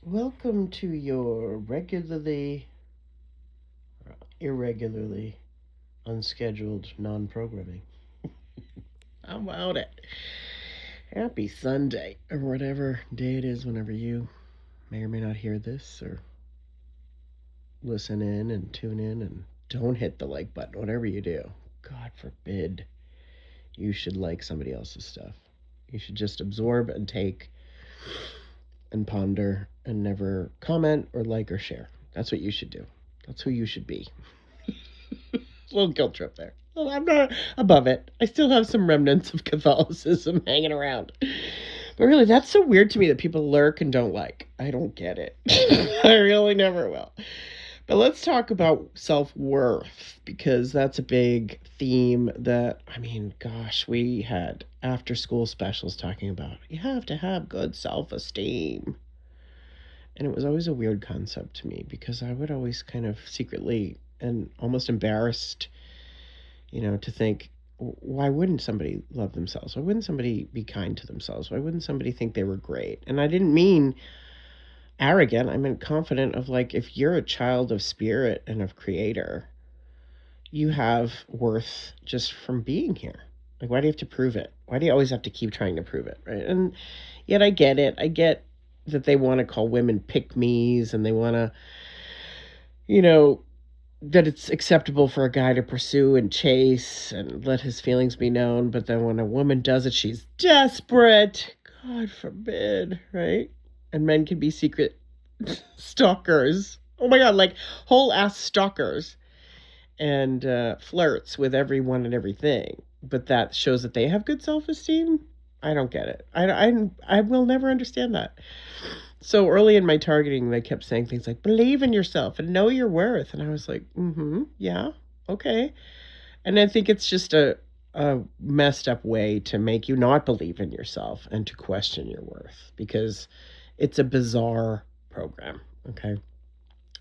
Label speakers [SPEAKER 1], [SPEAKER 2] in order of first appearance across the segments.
[SPEAKER 1] Welcome to your irregularly unscheduled non-programming. How about it? Happy Sunday, or whatever day it is whenever you may or may not hear this, or listen in and tune in, and don't hit the like button, whatever you do. God forbid you should like somebody else's stuff. You should just absorb and take and ponder and never comment or like or share. That's what you should do. That's who you should be. A little guilt trip there. Well, I'm not above it. I still have some remnants of Catholicism hanging around. But really, that's so weird to me that people lurk and don't like. I don't get it. I really never will. But let's talk about self worth because that's a big theme that, gosh, we had after school specials talking about. You have to have good self esteem. And it was always a weird concept to me because I would always kind of secretly and almost embarrassed, to think, why wouldn't somebody love themselves? Why wouldn't somebody be kind to themselves? Why wouldn't somebody think they were great? And I didn't mean arrogant. I meant confident of like, if you're a child of spirit and of creator, you have worth just from being here. Like, why do you have to prove it? Why do you always have to keep trying to prove it? Right. And yet I get it. I get that they want to call women pick me's and they want to, you know, that it's acceptable for a guy to pursue and chase and let his feelings be known. But then when a woman does it, she's desperate. God forbid, right? And men can be secret stalkers. Oh my God, like whole ass stalkers and flirts with everyone and everything. But that shows that they have good self esteem. I don't get it. I will never understand that. So early in my targeting, they kept saying things like, believe in yourself and know your worth. And I was like, yeah, okay. And I think it's just a messed up way to make you not believe in yourself and to question your worth because it's a bizarre program. Okay.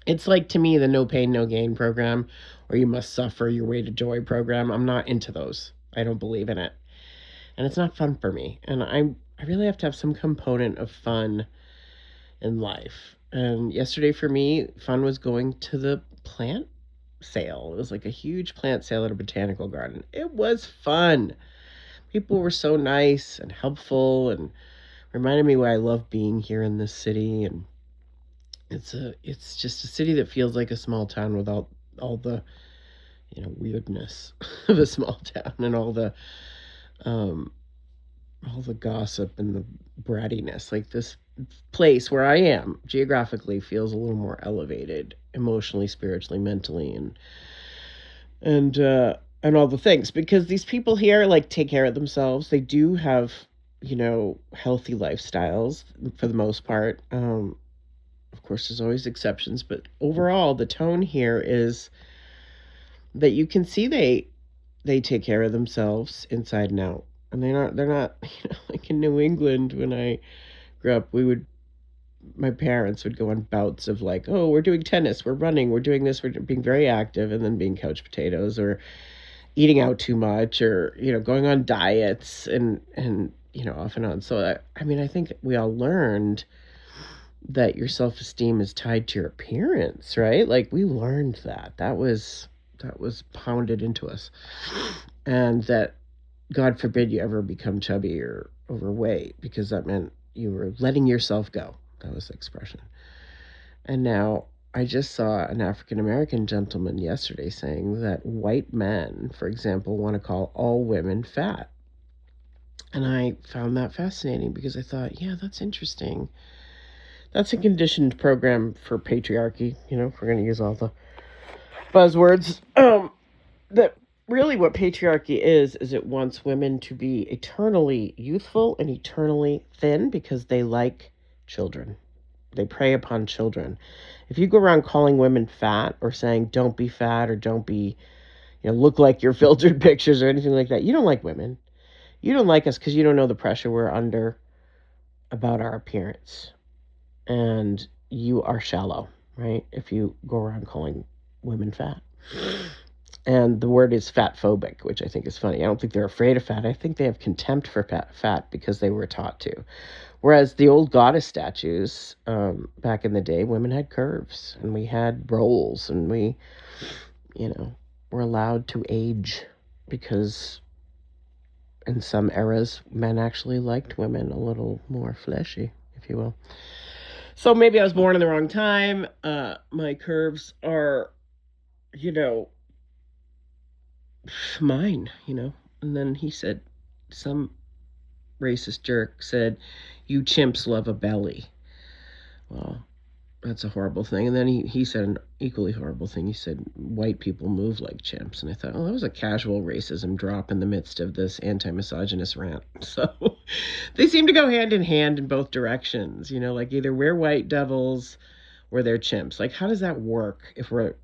[SPEAKER 1] It's like to me the no pain, no gain program or you must suffer your way to joy program. I'm not into those. I don't believe in it. And it's not fun for me. And I really have to have some component of fun in life. And yesterday for me, fun was going to the plant sale. It was like a huge plant sale at a botanical garden. It was fun. People were so nice and helpful and reminded me why I love being here in this city. And it's just a city that feels like a small town without all the weirdness of a small town and um all the gossip and the brattiness. Like this place where I am geographically feels a little more elevated emotionally, spiritually, mentally, and all the things because these people here like take care of themselves. They do have healthy lifestyles for the most part. Of course, there's always exceptions, but overall, the tone here is that you can see they take care of themselves inside and out, and they're not like in New England when I grew up. My parents would go on bouts of like, oh, we're doing tennis, we're running, we're doing this, we're being very active, and then being couch potatoes or eating out too much or going on diets and off and on. So I think we all learned that your self-esteem is tied to your appearance, right? Like we learned that was pounded into us, and that God forbid you ever become chubby or overweight because that meant you were letting yourself go. That was the expression. And now I just saw an African American gentleman yesterday saying that white men, for example, want to call all women fat. And I found that fascinating because I thought, yeah, that's interesting. That's a conditioned program for patriarchy, if we're going to use all the buzzwords. That really what patriarchy is it wants women to be eternally youthful and eternally thin because they like children. They prey upon children. If you go around calling women fat or saying don't be fat or don't be, look like your filtered pictures or anything like that, you don't like women. You don't like us because you don't know the pressure we're under about our appearance. And you are shallow, right? If you go around calling women fat. And the word is fat phobic, which I think is funny. I don't think they're afraid of fat. I think they have contempt for fat because they were taught to. Whereas the old goddess statues, back in the day, women had curves and we had rolls and we, you know, were allowed to age because in some eras, men actually liked women a little more fleshy, if you will. So maybe I was born in the wrong time. My curves are, you know, mine, you know. And then he said, some racist jerk said, "You chimps love a belly." Well, that's a horrible thing. And then he said an equally horrible thing. He said, "White people move like chimps." And I thought, oh, that was a casual racism drop in the midst of this anti-misogynist rant. So they seem to go hand in hand in both directions. You know, like either we're white devils or they're chimps. Like, how does that work if we're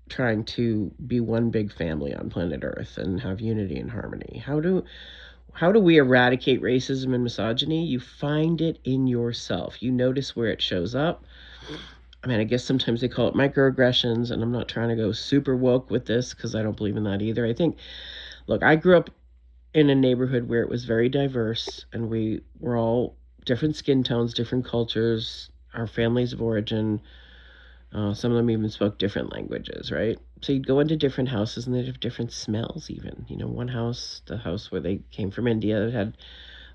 [SPEAKER 1] trying to be one big family on planet Earth and have unity and harmony? How do we eradicate racism and misogyny? You find it in yourself. You notice where it shows up. I mean, I guess sometimes they call it microaggressions, and I'm not trying to go super woke with this because I don't believe in that either. I think, look, I grew up in a neighborhood where it was very diverse, and we were all different skin tones, different cultures, our families of origin. Some of them even spoke different languages, right? So you'd go into different houses and they'd have different smells, even. You know, one house, the house where they came from India, had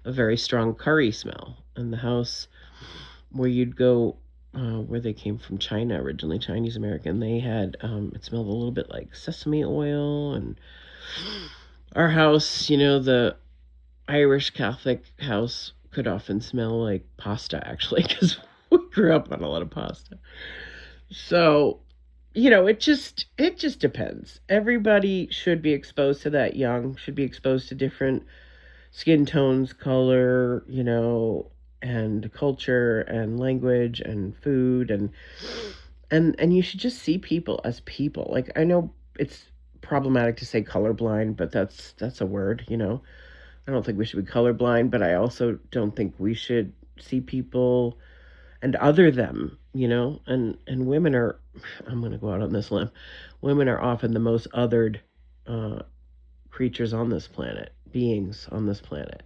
[SPEAKER 1] a very strong curry smell. And the house where you'd go, where they came from China originally, Chinese American, they had, it smelled a little bit like sesame oil. And our house, you know, the Irish Catholic house could often smell like pasta, actually, because we grew up on a lot of pasta. So, you know, it just depends. Everybody should be exposed to that young, should be exposed to different skin tones, color, you know, and culture and language and food and you should just see people as people. Like, I know it's problematic to say colorblind, but that's a word, you know. I don't think we should be colorblind, but I also don't think we should see people and other them, you know. And women are, I'm going to go out on this limb, women are often the most othered uh, creatures on this planet, beings on this planet.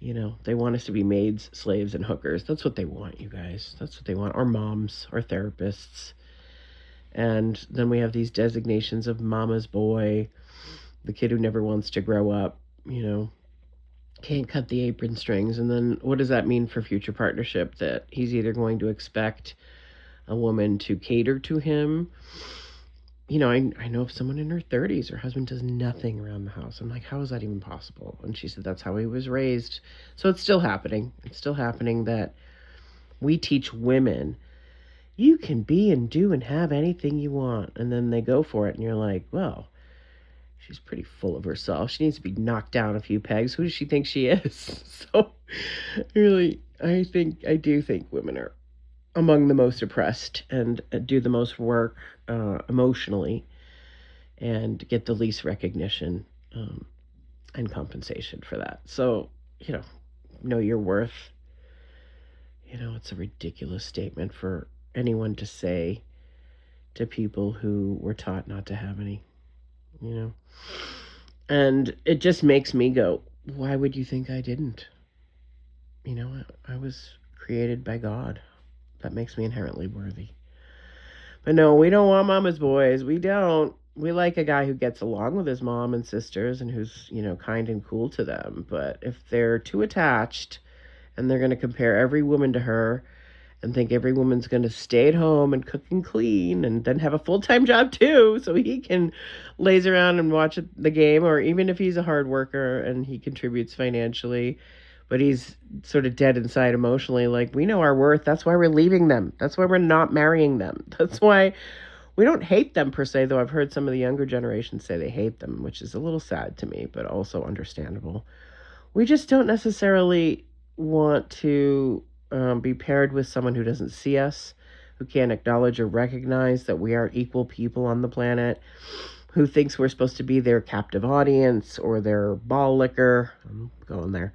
[SPEAKER 1] You know, they want us to be maids, slaves, and hookers. That's what they want, you guys. That's what they want. Our moms, our therapists. And then we have these designations of mama's boy, the kid who never wants to grow up, you know, can't cut the apron strings. And then what does that mean for future partnership? That he's either going to expect a woman to cater to him. You know, I know of someone in her 30s, her husband does nothing around the house. I'm like, how is that even possible? And she said that's how he was raised. So it's still happening. It's still happening that we teach women, you can be and do and have anything you want. And then they go for it, and you're like, well, she's pretty full of herself. She needs to be knocked down a few pegs. Who does she think she is? So, really, I do think women are among the most oppressed and do the most work emotionally and get the least recognition and compensation for that. So, you know your worth. You know, it's a ridiculous statement for anyone to say to people who were taught not to have any, you know. And it just makes me go, why would you think I didn't? You know, I was created by God. That makes me inherently worthy. But no, we don't want mama's boys. We don't. We like a guy who gets along with his mom and sisters and who's, you know, kind and cool to them. But if they're too attached and they're going to compare every woman to her and think every woman's going to stay at home and cook and clean and then have a full-time job too so he can laze around and watch the game, or even if he's a hard worker and he contributes financially but he's sort of dead inside emotionally, like, we know our worth. That's why we're leaving them. That's why we're not marrying them. That's why we don't hate them per se, though I've heard some of the younger generations say they hate them, which is a little sad to me, but also understandable. We just don't necessarily want to be paired with someone who doesn't see us, who can't acknowledge or recognize that we are equal people on the planet, who thinks we're supposed to be their captive audience or their ball licker. I'm going there.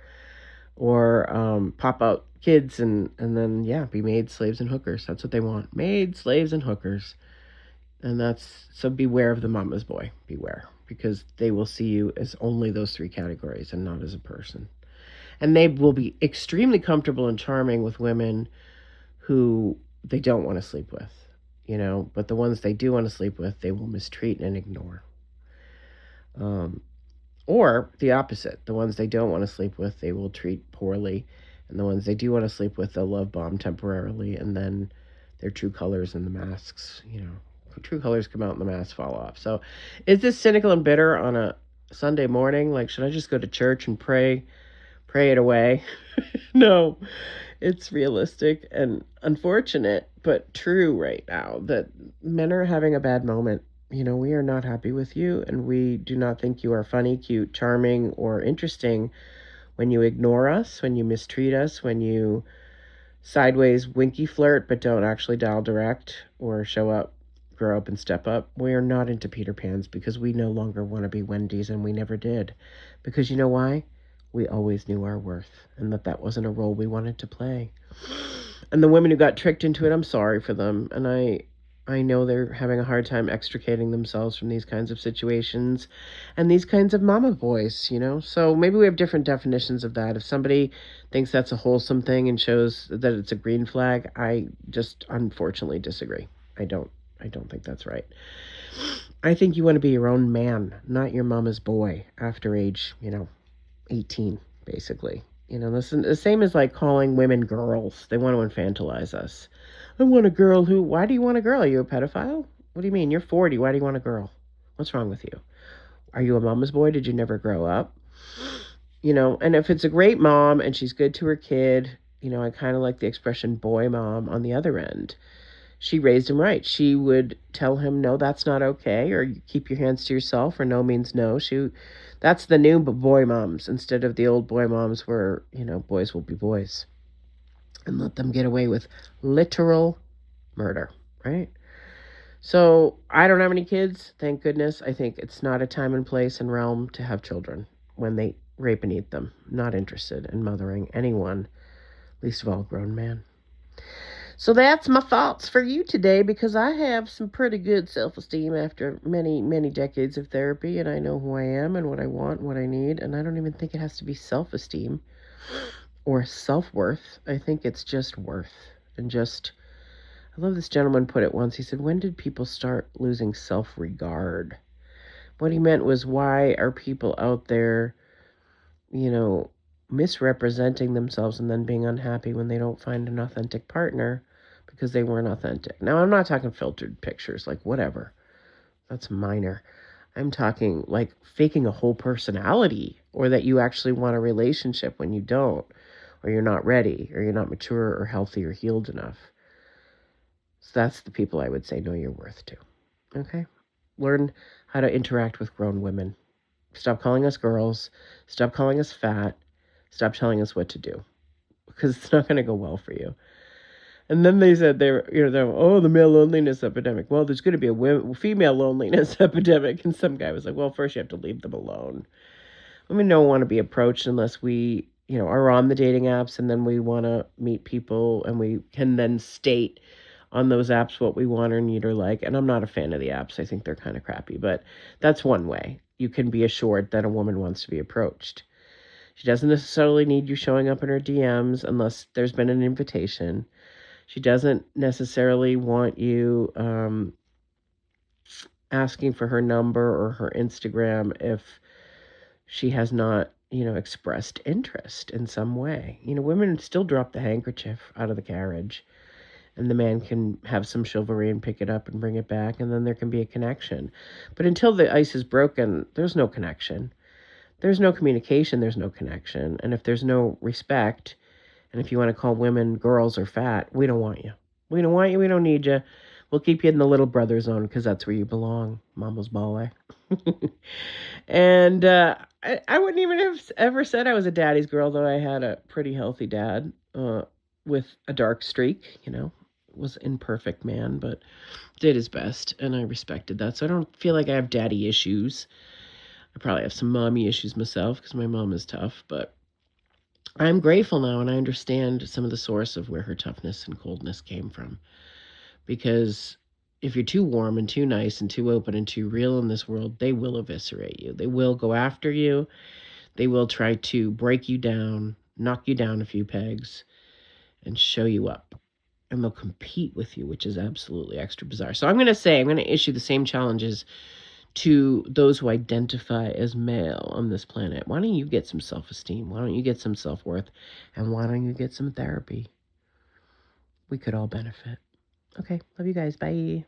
[SPEAKER 1] Or pop out kids and then, yeah, be maids, slaves, and hookers. That's what they want. Maids, slaves, and hookers. And so beware of the mama's boy. Beware. Because they will see you as only those three categories and not as a person. And they will be extremely comfortable and charming with women who they don't want to sleep with, but the ones they do want to sleep with, they will mistreat and ignore. Um, or the opposite, the ones they don't want to sleep with, they will treat poorly. And the ones they do want to sleep with, they'll love bomb temporarily. And then their true colors and the masks, true colors come out and the masks fall off. So is this cynical and bitter on a Sunday morning? Like, should I just go to church and pray it away? No, it's realistic and unfortunate, but true right now that men are having a bad moment. We are not happy with you, and we do not think you are funny, cute, charming, or interesting when you ignore us, when you mistreat us, when you sideways winky flirt but don't actually dial direct or show up, grow up, and step up. We are not into Peter Pans because we no longer want to be Wendy's, and we never did. Because you know why? We always knew our worth and that wasn't a role we wanted to play. And the women who got tricked into it, I'm sorry for them. And I know they're having a hard time extricating themselves from these kinds of situations and these kinds of mama boys. So maybe we have different definitions of that. If somebody thinks that's a wholesome thing and shows that it's a green flag, I just unfortunately disagree. I don't think that's right. I think you want to be your own man, not your mama's boy after age, 18, basically. The same as like calling women girls. They want to infantilize us. I want a girl who, why do you want a girl? Are you a pedophile? What do you mean? You're 40. Why do you want a girl? What's wrong with you? Are you a mama's boy? Did you never grow up? And if it's a great mom and she's good to her kid, I kind of like the expression boy mom on the other end. She raised him right. She would tell him, no, that's not okay, or you keep your hands to yourself, or no means no. That's the new boy moms instead of the old boy moms where, boys will be boys and let them get away with literal murder, right? So I don't have any kids, thank goodness. I think it's not a time and place and realm to have children when they rape and eat them. Not interested in mothering anyone, least of all a grown man. So that's my thoughts for you today, because I have some pretty good self-esteem after many, many decades of therapy, and I know who I am and what I want and what I need, and I don't even think it has to be self-esteem or self-worth. I think it's just worth. And just, I love this gentleman put it once. He said, when did people start losing self-regard? What he meant was, why are people out there, misrepresenting themselves and then being unhappy when they don't find an authentic partner because they weren't authentic. Now, I'm not talking filtered pictures, like whatever. That's minor. I'm talking like faking a whole personality, or that you actually want a relationship when you don't, or you're not ready, or you're not mature or healthy or healed enough. So that's the people I would say know your worth to. Okay? Learn how to interact with grown women. Stop calling us girls. Stop calling us fat. Stop telling us what to do, because it's not going to go well for you. And then they said the male loneliness epidemic. Well, there's going to be a female loneliness epidemic. And some guy was like, well, first you have to leave them alone. Women don't want to be approached unless we, are on the dating apps, and then we want to meet people, and we can then state on those apps what we want or need or like. And I'm not a fan of the apps. I think they're kind of crappy, but that's one way you can be assured that a woman wants to be approached. She doesn't necessarily need you showing up in her DMs unless there's been an invitation. She doesn't necessarily want you asking for her number or her Instagram if she has not, expressed interest in some way. Women still drop the handkerchief out of the carriage, and the man can have some chivalry and pick it up and bring it back, and then there can be a connection. But until the ice is broken, there's no connection. There's no communication, there's no connection. And if there's no respect, and if you want to call women girls or fat, we don't want you. We don't want you, we don't need you. We'll keep you in the little brother zone because that's where you belong, mama's balle. And I wouldn't even have ever said I was a daddy's girl, though I had a pretty healthy dad with a dark streak, was imperfect man, but did his best, and I respected that. So I don't feel like I have daddy issues. I probably have some mommy issues myself because my mom is tough, but I'm grateful now, and I understand some of the source of where her toughness and coldness came from. Because if you're too warm and too nice and too open and too real in this world, they will eviscerate you. They will go after you. They will try to break you down. knock you down a few pegs and show you up. And they'll compete with you, which is absolutely extra bizarre. So I'm going to issue the same challenges to those who identify as male on this planet. Why don't you get some self-esteem? Why don't you get some self-worth? And why don't you get some therapy? We could all benefit. Okay, love you guys. Bye.